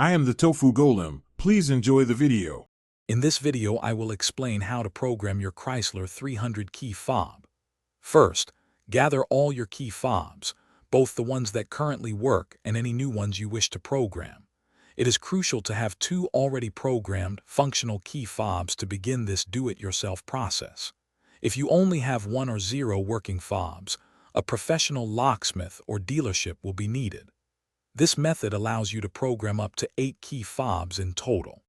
I am the Tofu Golem. Please enjoy the video. In this video, I will explain how to program your Chrysler 300 key fob. First, gather all your key fobs, both the ones that currently work and any new ones you wish to program. It is crucial to have two already programmed, functional key fobs to begin this do-it-yourself process. If you only have one or zero working fobs, a professional locksmith or dealership will be needed. This method allows you to program up to 8 key fobs in total.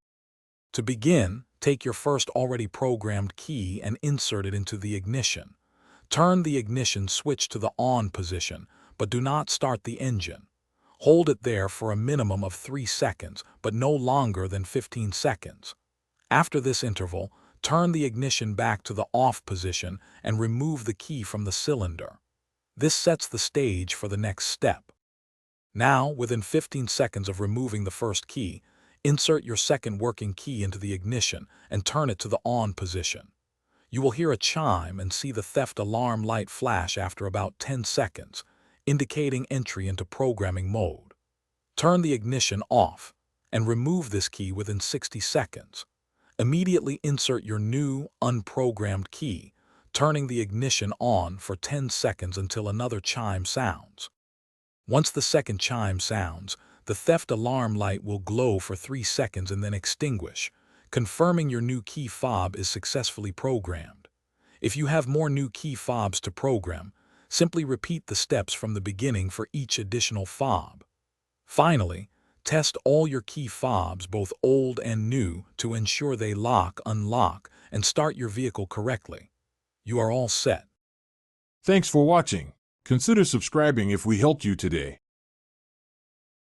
To begin, take your first already programmed key and insert it into the ignition. Turn the ignition switch to the on position, but do not start the engine. Hold it there for a minimum of 3 seconds, but no longer than 15 seconds. After this interval, turn the ignition back to the off position and remove the key from the cylinder. This sets the stage for the next step. Now, within 15 seconds of removing the first key, insert your second working key into the ignition and turn it to the on position. You will hear a chime and see the theft alarm light flash after about 10 seconds, indicating entry into programming mode. Turn the ignition off and remove this key within 60 seconds. Immediately insert your new, unprogrammed key, turning the ignition on for 10 seconds until another chime sounds. Once the second chime sounds, the theft alarm light will glow for 3 seconds and then extinguish, confirming your new key fob is successfully programmed. If you have more new key fobs to program, simply repeat the steps from the beginning for each additional fob. Finally, test all your key fobs, both old and new, to ensure they lock, unlock, and start your vehicle correctly. You are all set. Thanks for watching. Consider subscribing if we helped you today.